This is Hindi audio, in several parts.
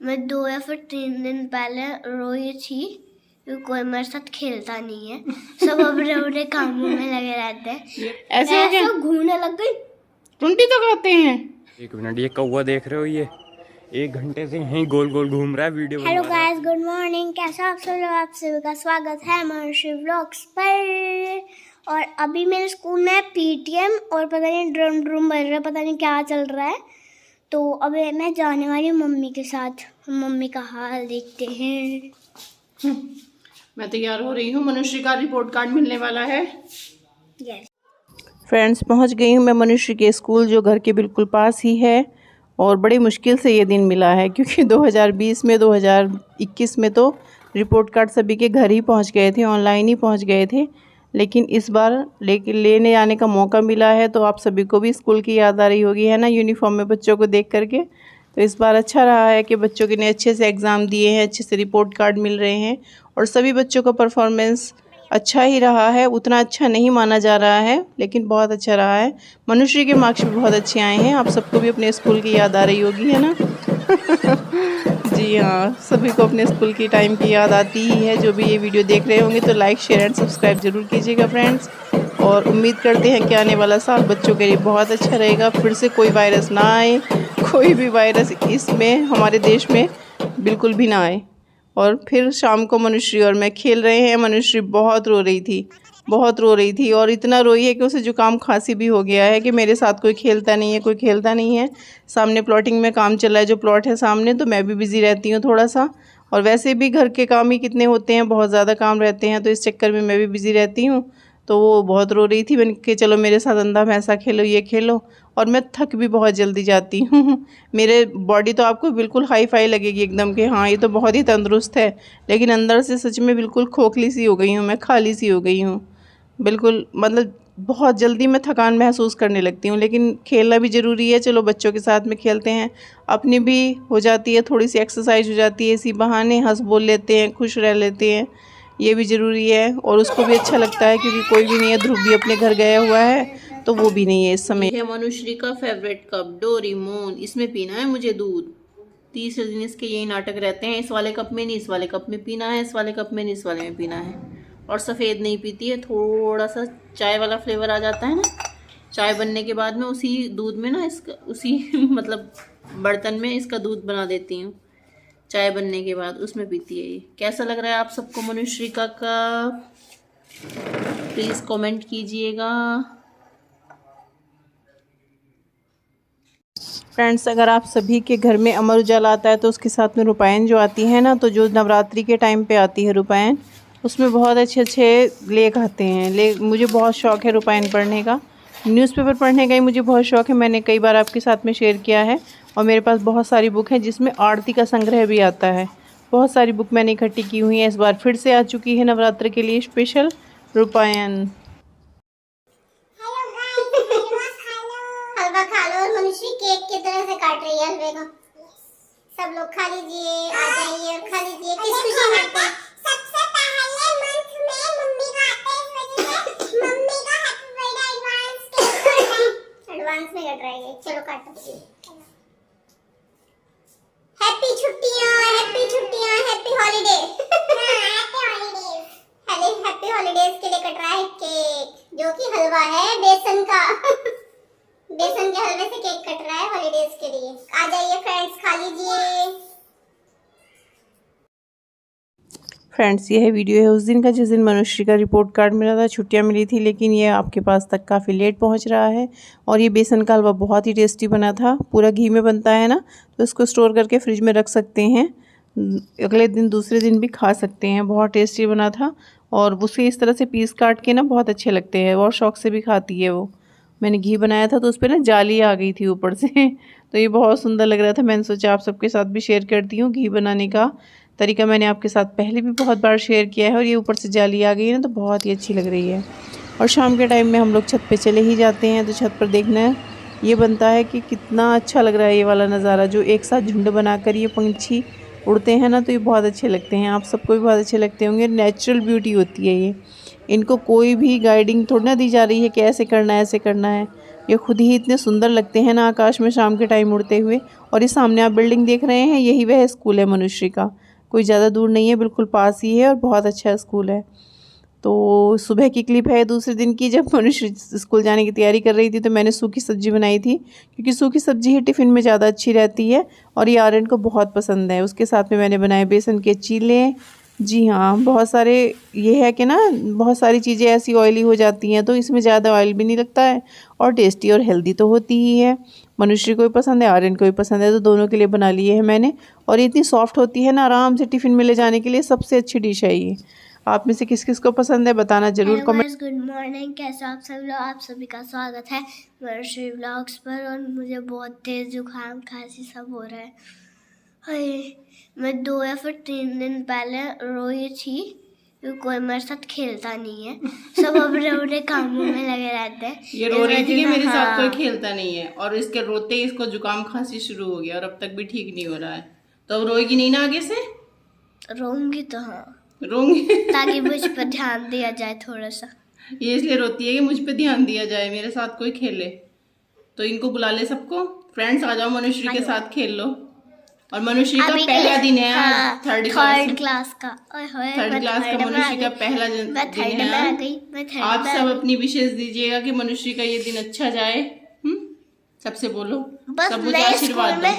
मैं 2 या फिर 3 दिन पहले रोई थी क्योंकि कोई मेरे साथ खेलता नहीं है, सब अपने अपने कामों में लगे रहते हैं। ऐसे हो गया, घूमने लग गई। टुंटी तो खाते हैं। एक मिनट, ये कौवा देख रहे हो, ये 1 घंटे से यहीं गोल गोल घूम रहा है वीडियो बना रहा है। हेलो गाइस, गुड मॉर्निंग, कैसे आप सब लोग? आप सभी का स्वागत है मनोश्री व्लॉग्स पर। और अभी मेरे स्कूल में पीटीएम और पता नहीं ड्रम बज रहा है, पता नहीं क्या चल रहा है। तो अभी मैं जाने वाली हूँ मम्मी के साथ, मम्मी का हाल देखते हैं। मैं तैयार हो रही हूँ, मनुष्य का रिपोर्ट कार्ड मिलने वाला है। यस फ्रेंड्स, पहुँच गई हूँ मैं मनुष्य के स्कूल, जो घर के बिल्कुल पास ही है। और बड़ी मुश्किल से ये दिन मिला है, क्योंकि 2020 में 2021 में तो रिपोर्ट कार्ड सभी के घर ही पहुँच गए थे, ऑनलाइन ही पहुँच गए थे। लेकिन इस बार लेने आने का मौका मिला है, तो आप सभी को भी स्कूल की याद आ रही होगी, है ना, यूनिफॉर्म में बच्चों को देख करके। तो इस बार अच्छा रहा है कि बच्चों के ने अच्छे से एग्ज़ाम दिए हैं, अच्छे से रिपोर्ट कार्ड मिल रहे हैं और सभी बच्चों का परफॉर्मेंस अच्छा ही रहा है। उतना अच्छा नहीं माना जा रहा है, लेकिन बहुत अच्छा रहा है। मनुष्य के मार्क्स भी बहुत अच्छे आए हैं। आप सबको भी अपने स्कूल की याद आ रही होगी, है ना। जी हाँ, सभी को अपने स्कूल की टाइम की याद आती ही है। जो भी ये वीडियो देख रहे होंगे तो लाइक, शेयर एंड सब्सक्राइब जरूर कीजिएगा फ्रेंड्स। और उम्मीद करते हैं कि आने वाला साल बच्चों के लिए बहुत अच्छा रहेगा, फिर से कोई वायरस ना आए, कोई भी वायरस इसमें हमारे देश में बिल्कुल भी ना आए। और फिर शाम को मनुश्री और मैं खेल रहे हैं। मनुश्री बहुत रो रही थी, बहुत रो रही थी, और इतना रोई है कि उसे जुकाम खांसी भी हो गया है कि मेरे साथ कोई खेलता नहीं है, कोई खेलता नहीं है। सामने प्लॉटिंग में काम चल रहा है, जो प्लॉट है सामने, तो मैं भी बिज़ी रहती हूँ थोड़ा सा। और वैसे भी घर के काम ही कितने होते हैं, बहुत ज़्यादा काम रहते हैं, तो इस चक्कर में मैं भी बिज़ी रहती हूँ। तो वो बहुत रो रही थी। मैंने कहा चलो मेरे साथ अंधा भैंसा खेलो, ये खेलो। और मैं थक भी बहुत जल्दी जाती हूँ। मेरे बॉडी तो आपको बिल्कुल हाई फाई लगेगी एकदम कि हाँ ये तो बहुत ही तंदुरुस्त है, लेकिन अंदर से सच में बिल्कुल खोखली सी हो गई हूँ मैं, खाली सी हो गई हूँ बिल्कुल। मतलब बहुत जल्दी मैं थकान महसूस करने लगती हूँ। लेकिन खेलना भी ज़रूरी है, चलो बच्चों के साथ में खेलते हैं, अपनी भी हो जाती है, थोड़ी सी एक्सरसाइज हो जाती है, इसी बहाने हंस बोल लेते हैं, खुश रह लेते हैं, ये भी ज़रूरी है। और उसको भी अच्छा लगता है, क्योंकि कोई भी नहीं है, ध्रुव भी अपने घर गया हुआ है, तो वो भी नहीं है इस समय। है मनुश्री का फेवरेट कप डोरेमोन, इसमें पीना है मुझे दूध। तीसरे दिन इसके यही नाटक रहते हैं, इस वाले कप में नहीं, इस वाले कप में पीना है, इस वाले कप में नहीं, इस वाले में पीना है। और सफ़ेद नहीं पीती है, थोड़ा सा चाय वाला फ्लेवर आ जाता है ना, चाय बनने के बाद में उसी दूध में ना, इसका उसी मतलब बर्तन में इसका दूध बना देती हूँ चाय बनने के बाद, उसमें पीती है ये। कैसा लग रहा है आप सबको मनुश्री का कप? प्लीज़ कमेंट कीजिएगा फ्रेंड्स। अगर आप सभी के घर में अमर उजाला आता है, तो उसके साथ में रुपायन जो आती है ना, तो जो नवरात्रि के टाइम पे आती है रुपायन, उसमें बहुत अच्छे अच्छे लेख आते हैं। मुझे बहुत शौक़ है रुपायन पढ़ने का, न्यूज़पेपर पढ़ने का ही मुझे बहुत शौक़ है। मैंने कई बार आपके साथ में शेयर किया है। और मेरे पास बहुत सारी बुक हैं, जिसमें आरती का संग्रह भी आता है। बहुत सारी बुक मैंने इकट्ठी की हुई हैं। इस बार फिर से आ चुकी है नवरात्र के लिए स्पेशल रुपायन। हलवा खा लो। और मनुष्य केक की तरह से काट रही है हलवे को। सब लोग खा लीजिए, आ जाइए और खा लीजिए। किस खुशी में सबसे पहले मंथ में मम्मी का आता है, इस वजह से मम्मी का हैप्पी बर्थडे एडवांस में कट रहा है। चलो काटो। हैप्पी छुट्टियां, हैप्पी छुट्टियां, हैप्पी हॉलीडे। हैप्पी हॉलीडेज के लिए कट रहा है केक, जो कि हलवा है बेसन का। बेसन के हलवे से केक कट रहा है हॉलीडेज के लिए। आ जाइए फ्रेंड्स, खा लीजिए। फ्रेंड्स, यह वीडियो है उस दिन का जिस दिन मनुष्य का रिपोर्ट कार्ड मिला था, छुट्टियां मिली थी, लेकिन ये आपके पास तक काफ़ी लेट पहुंच रहा है। और ये बेसन का हलवा बहुत ही टेस्टी बना था, पूरा घी में बनता है ना, तो इसको स्टोर करके फ्रिज में रख सकते हैं, अगले दिन दूसरे दिन भी खा सकते हैं। बहुत टेस्टी बना था। और उसे इस तरह से पीस काट के ना बहुत अच्छे लगते हैं, और शौक़ से भी खाती है वो। मैंने घी बनाया था, तो उस पर ना जाली आ गई थी ऊपर से तो ये बहुत सुंदर लग रहा था। मैंने सोचा आप सबके साथ भी शेयर करती हूँ। घी बनाने का तरीका मैंने आपके साथ पहले भी बहुत बार शेयर किया है, और ये ऊपर से जाली आ गई है ना, तो बहुत ही अच्छी लग रही है। और शाम के टाइम में हम लोग छत पे चले ही जाते हैं, तो छत पर देखना ये बनता है कि कितना अच्छा लग रहा है ये वाला नज़ारा, जो एक साथ झुंड बनाकर ये पंछी उड़ते हैं ना, तो ये बहुत अच्छे लगते हैं। आप सबको भी बहुत अच्छे लगते होंगे। नेचुरल ब्यूटी होती है ये, इनको कोई भी गाइडिंग थोड़ी ना दी जा रही है कि ऐसे करना है, ऐसे करना है। ये खुद ही इतने सुंदर लगते हैं ना आकाश में शाम के टाइम उड़ते हुए। और ये सामने आप बिल्डिंग देख रहे हैं, यही वह स्कूल है मनुश्री का। कोई ज़्यादा दूर नहीं है, बिल्कुल पास ही है और बहुत अच्छा स्कूल है। तो सुबह की क्लिप है दूसरे दिन की, जब मनुश्री स्कूल जाने की तैयारी कर रही थी तो मैंने सूखी सब्ज़ी बनाई थी, क्योंकि सूखी सब्ज़ी ही टिफ़िन में ज़्यादा अच्छी रहती है और ये आर्यन को बहुत पसंद है। उसके साथ में मैंने बनाए बेसन के चीले। जी हाँ, बहुत सारे ये है कि ना बहुत सारी चीज़ें ऐसी ऑयली हो जाती हैं, तो इसमें ज़्यादा ऑयल भी नहीं लगता है और टेस्टी और हेल्दी तो होती ही है। मनुश्री को भी पसंद है, आर्यन को भी पसंद है, तो दोनों के लिए बना लिए है मैंने। और ये इतनी सॉफ्ट होती है ना, आराम से टिफ़िन में ले जाने के लिए सबसे अच्छी डिश है ये। आप में से किस किस को पसंद है बताना जरूर कमेंट। गुड मॉर्निंग, कैसे आप सब लोग? आप सभी का स्वागत है मनुश्री व्लॉग्स पर। और मुझे बहुत तेज जुकाम खांसी सब हो रहा है। हाय, मैं 2 या फिर 3 दिन पहले रोई थी क्योंकि कोई मेरे साथ खेलता नहीं है, सब अपने अपने कामों में लगे रहते हैं। ये रो रही थी कि मेरे साथ कोई खेलता नहीं है, और इसके रोते ही इसको जुकाम खांसी शुरू हो गया और अब तक भी ठीक नहीं हो रहा है। तो अब रोएगी नहीं ना आगे से? रोऊंगी तो हाँ, रोंगी ताकि मुझ पर ध्यान दिया जाए थोड़ा सा। ये इसलिए रोती है कि मुझ पे ध्यान दिया जाए, मेरे साथ कोई खेले। तो इनको बुला ले सबको, फ्रेंड्स आ जाओ, मनुश्री के साथ खेल लो। और मनुश्री का पहला दिन है आज, थर्ड क्लास का। थर्ड क्लास का मनुश्री का पहला दिन है। आप सब अपनी विशेष दीजिएगा कि मनुश्री का ये दिन अच्छा जाए। सबसे बोलो, सब मुझे आशीर्वाद दो।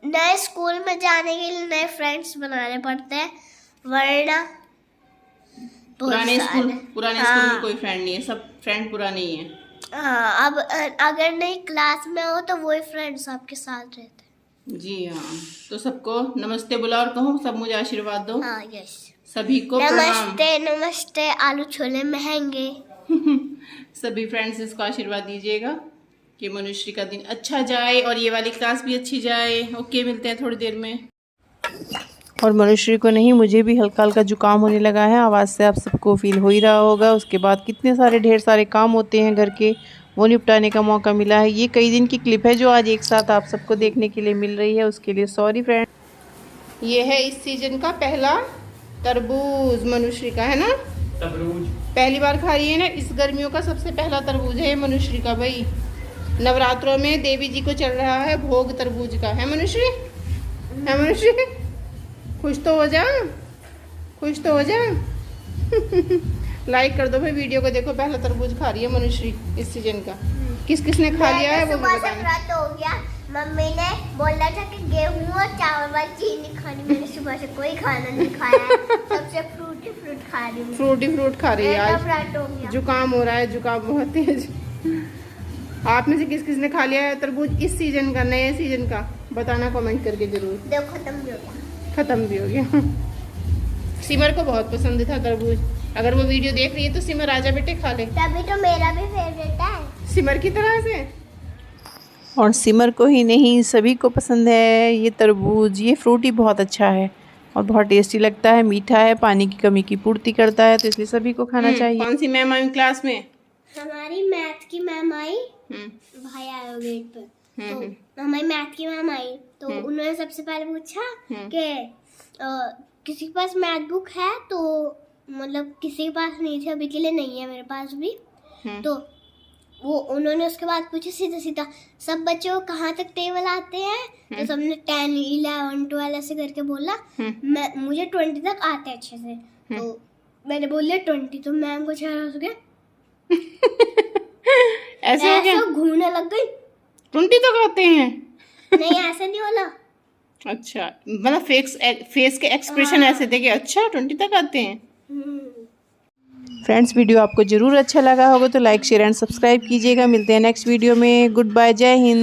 नए स्कूल में जाने के लिए नए फ्रेंड्स बनाने पड़ते हैं, वरना पुराने स्कूल में कोई फ्रेंड नहीं है, सब फ्रेंड पुराने ही है। हाँ, अब अगर नई क्लास में हो तो वही फ्रेंड्स आपके साथ रहते हैं। जी हाँ, तो सबको नमस्ते बुला और कहो, सब मुझे आशीर्वाद दो। हाँ, यस, सभी को नमस्ते। नमस्ते, आलू छोले महंगे। सभी फ्रेंड्स इसको आशीर्वाद दीजिएगा कि मनुश्री का दिन अच्छा जाए और ये वाली क्लास भी अच्छी जाए। ओके, मिलते हैं थोड़ी देर में। और मनुश्री को नहीं, मुझे भी हल्का हल्का जुकाम होने लगा है, आवाज़ से आप सबको फील हो ही रहा होगा। उसके बाद कितने सारे ढेर सारे काम होते हैं घर के, वो निपटाने का मौका मिला है। ये कई दिन की क्लिप है जो आज एक साथ आप सबको देखने के लिए मिल रही है, उसके लिए सॉरी फ्रेंड। ये है इस सीजन का पहला तरबूज मनुश्री का, है ना? तरबूज पहली बार खा रही है ना, इस गर्मियों का सबसे पहला तरबूज है मनुश्री का। भाई, नवरात्रों में देवी जी को चल रहा है भोग तरबूज का, है मनुश्री? है मनुश्री? खुश तो हो जा, खुश तो हो जा। लाइक कर दो भाई वीडियो को। देखो, पहला तरबूज खा रही है मनुश्री इस सीजन का। किस किस ने खा लिया है वो भी बताएं। व्रत हो गया, मम्मी ने बोला था कि गेहूं और चावल वाली चीज नहीं खानी, मैंने सुबह से कोई खाना नहीं खाया है, सबसे फ्रूट खा रही हूँ। फ्रूट खा रही है आज। जुकाम हो रहा है, जुकाम बहुत तेज। आप में से किस किस ने खा लिया है तरबूज इस सीजन का, नए सीजन का? बताना कमेंट करके जरूर। देखो, खत्म भी हो गया। सिमर को बहुत पसंद था तरबूज। अगर वो वीडियो देख रही है तो सिमर आजा बेटे खा ले। तभी तो मेरा भी फेवरेट है, सिमर की तरह से। और सिमर को ही नहीं, सभी को पसंद है ये तरबूज। ये फ्रूट ही बहुत अच्छा है और बहुत टेस्टी लगता है, मीठा है, पानी की कमी की पूर्ति करता है, तो इसलिए सभी को खाना चाहिए। कौन सी मैम आई क्लास में? हमारी मैथ की मैम आई। भाई आया गेट पर, तो हमारी मैथ की मैम आई, तो उन्होंने सबसे पहले पूछा कि किसी के पास मैथ बुक है, तो मतलब किसी के पास नहीं थी, अभी के लिए नहीं है मेरे पास भी। तो वो उन्होंने उसके बाद पूछा सीधा सीधा, सब बच्चों को कहाँ तक टेबल आते हैं? तो सबने 10, 11, 12 ऐसे करके बोला। मुझे 20 तक आते हैं अच्छे से, तो मैंने बोल दिया 20, तो मैम को चेहरा हो गया ऐसे हो गया, घूमने लग गई। 20 तक आते हैं? नहीं, ऐसे नहीं बोला। अच्छा, मतलब फेस के एक्सप्रेशन ऐसे थे कि अच्छा 20 तक आते हैं। फ्रेंड्स, वीडियो आपको जरूर अच्छा लगा होगा तो लाइक, शेयर एंड सब्सक्राइब कीजिएगा। मिलते हैं नेक्स्ट वीडियो में। गुड बाय, जय हिंद।